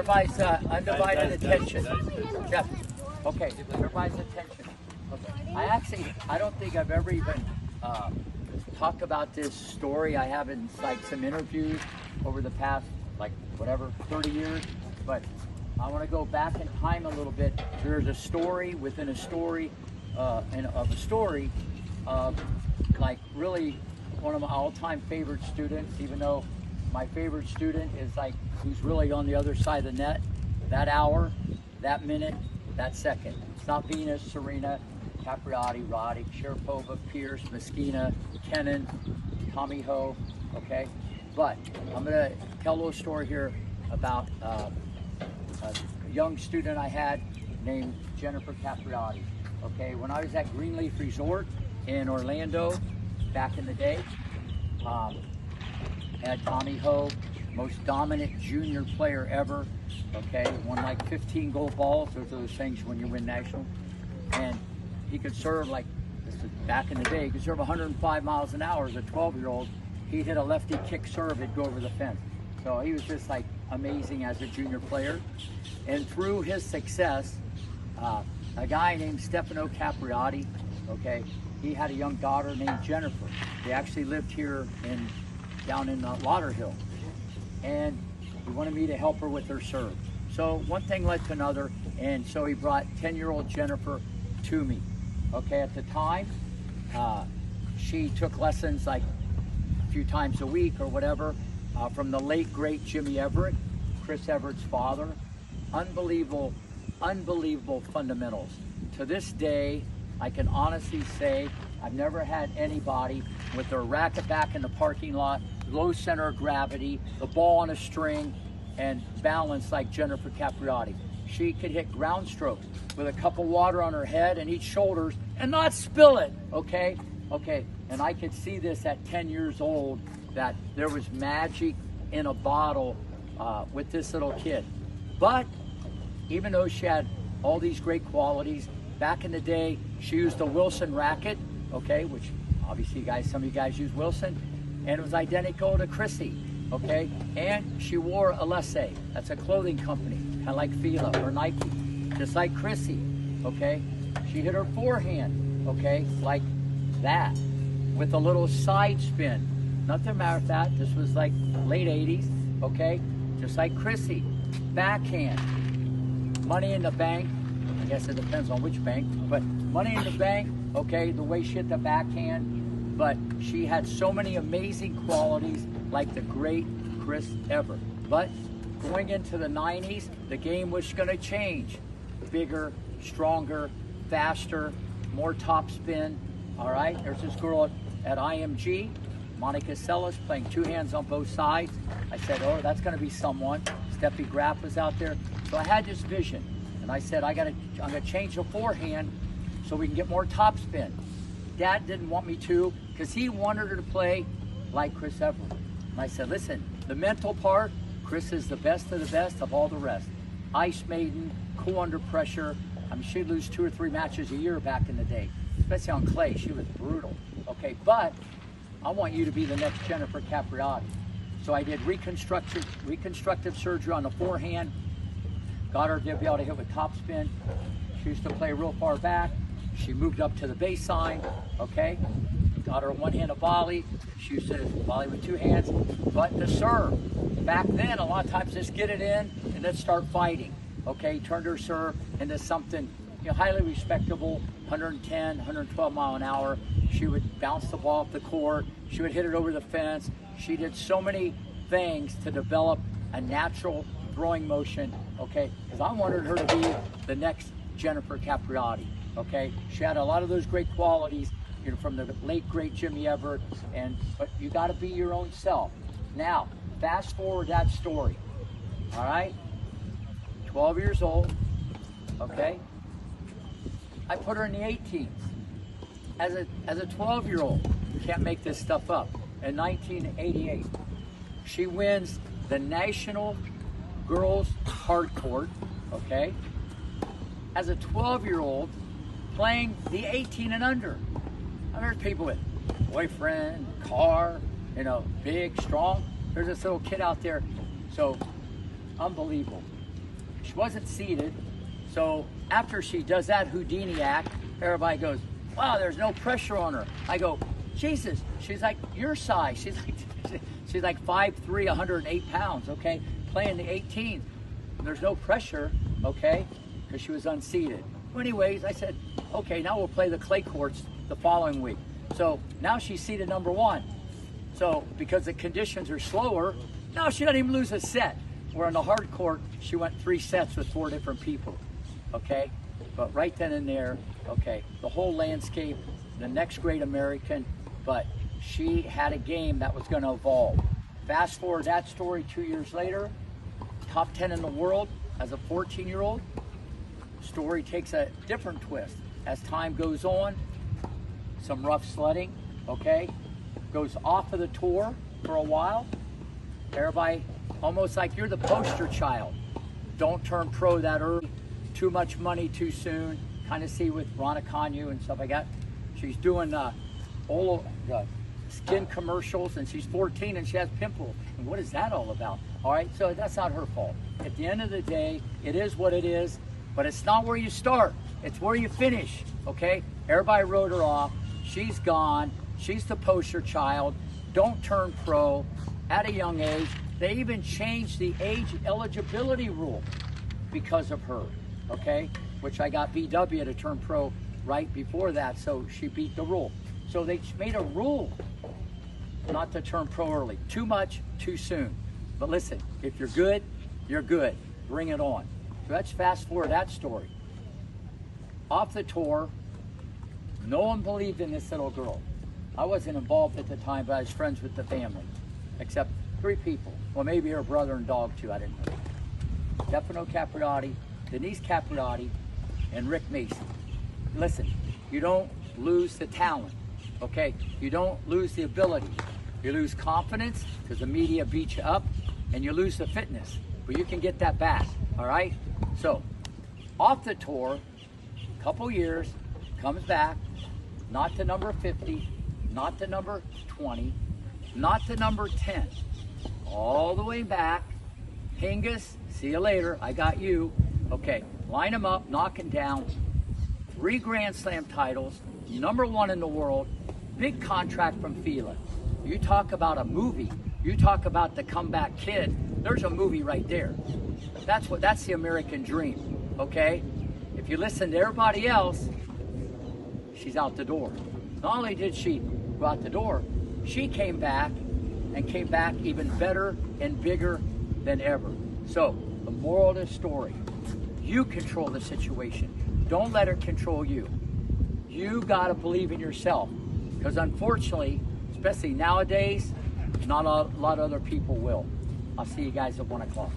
Everybody's undivided attention. Jeff, okay, everybody's attention. Okay. I don't think I've ever even talked about this story. I have in like some interviews over the past, like whatever, 30 years, but I want to go back in time a little bit. There's a story within a story, and of a story of like really one of my all-time favorite students, even though my favorite student is like who's really on the other side of the net, that hour, that minute, that second. It's not Venus, Serena, Capriati, Roddick, Sharapova, Pierce, Meskina, Kennan, Tommy Ho, okay? But I'm gonna tell a little story here about a young student I had named Jennifer Capriati, okay? When I was at Greenleaf Resort in Orlando back in the day, had Tommy Ho, most dominant junior player ever, okay? Won like 15 gold balls. Those are those things when you win national. And he could serve like, this is back in the day, he could serve 105 miles an hour as a 12-year-old. He'd hit a lefty kick serve, it'd go over the fence. So he was just like amazing as a junior player. And through his success, a guy named Stefano Capriati, okay, he had a young daughter named Jennifer. They actually lived here down in Lauderhill. And he wanted me to help her with her serve. So one thing led to another, and so he brought 10-year-old Jennifer to me. Okay, at the time, she took lessons like a few times a week or whatever from the late, great Jimmy Everett, Chris Everett's father. Unbelievable fundamentals. To this day, I can honestly say I've never had anybody with their racket back in the parking lot, low center of gravity, the ball on a string, and balance like Jennifer Capriati. She could hit ground strokes with a cup of water on her head and each shoulders and not spill it, okay? Okay, and I could see this at 10 years old, that there was magic in a bottle with this little kid. But even though she had all these great qualities, back in the day, she used a Wilson racket, okay, which obviously some of you guys use Wilson, and it was identical to Chrissy, okay? And she wore a Lesse, that's a clothing company, kind of like Fila or Nike, just like Chrissy, okay? She hit her forehand, okay, like that, with a little side spin. Nothing matter with that, this was like late 80s, okay? Just like Chrissy, backhand, money in the bank, I guess it depends on which bank, but money in the bank, okay, the way she hit the backhand, but she had so many amazing qualities like the great Chris Everett. But going into the 90s, the game was gonna change. Bigger, stronger, faster, more topspin, all right? There's this girl at IMG, Monica Seles, playing two hands on both sides. I said, oh, that's gonna be someone. Steffi Graf was out there. So I had this vision. And I said, I'm gonna change the forehand so we can get more topspin. Dad didn't want me to because he wanted her to play like Chris Everett. And I said, listen, the mental part, Chris is the best of all the rest. Ice maiden, cool under pressure. I mean, she'd lose 2 or 3 matches a year back in the day, especially on clay. She was brutal. Okay, but I want you to be the next Jennifer Capriati. So I did reconstructive surgery on the forehand. Got her to be able to hit with topspin. She used to play real far back. She moved up to the baseline, okay? Got her a one-handed volley. She used to volley with 2 hands. But the serve, back then, a lot of times just get it in and then start fighting, okay? Turned her serve into something, you know, highly respectable, 110, 112 mile an hour. She would bounce the ball off the court. She would hit it over the fence. She did so many things to develop a natural throwing motion, okay? Because I wanted her to be the next Jennifer Capriati, okay? She had a lot of those great qualities, you know, from the late great Jimmy Everett, but you got to be your own self. Now, fast forward that story, all right? 12 years old, okay? I put her in the 18s. As a 12-year-old, you can't make this stuff up. In 1988, she wins the National Girls Hard Court, okay? As a 12-year-old, playing the 18 and under. I've heard people with boyfriend, car, you know, big, strong. There's this little kid out there. So, unbelievable. she wasn't seated. So after she does that Houdini act, everybody goes, wow, there's no pressure on her. I go, Jesus, she's like your size. She's like 5'3", 108 pounds, okay? Playing the 18th. There's no pressure, okay? Because she was unseated. Well, anyways, I said, okay, now we'll play the clay courts the following week. So now she's seated number 1. So because the conditions are slower, no, she doesn't even lose a set. Where on the hard court, she went 3 sets with 4 different people, okay? But right then and there, okay, the whole landscape, the next great American, but she had a game that was going to evolve. Fast forward that story 2 years later, top 10 in the world as a 14-year-old. Story takes a different twist. As time goes on, some rough sledding, okay? Goes off of the tour for a while. Everybody, almost like you're the poster child. Don't turn pro that early. Too much money too soon. Kind of see with Rana Kanyu and stuff like that. She's doing all the skin commercials, and she's 14 and she has pimples. And what is that all about? All right, so that's not her fault. At the end of the day, it is what it is, but it's not where you start. It's where you finish, okay? Everybody wrote her off. She's gone. She's the poster child. Don't turn pro at a young age. They even changed the age eligibility rule because of her, okay? Which I got VW to turn pro right before that, so she beat the rule. So they made a rule not to turn pro early. Too much, too soon. But listen, if you're good, you're good. Bring it on. So let's fast forward that story. Off the tour, no one believed in this little girl. I wasn't involved at the time, but I was friends with the family, except 3 people. Well, maybe her brother and dog too, I didn't know. Stefano Capriati, Denise Capriati, and Rick Mason. Listen, you don't lose the talent, okay? You don't lose the ability. You lose confidence because the media beats you up, and you lose the fitness, but you can get that back, all right? So, off the tour, couple years, comes back, not to number 50, not to number 20, not to number 10, all the way back. Hingis, see you later, I got you. Okay, line them up, knocking down 3 Grand Slam titles, number 1 in the world, big contract from Fila. You talk about a movie, you talk about the comeback kid, there's a movie right there. That's the American dream, okay? If you listen to everybody else, she's out the door. Not only did she go out the door, she came back even better and bigger than ever. So, the moral of the story, you control the situation. Don't let her control you. You gotta believe in yourself. Because unfortunately, especially nowadays, not a lot of other people will. I'll see you guys at 1 o'clock.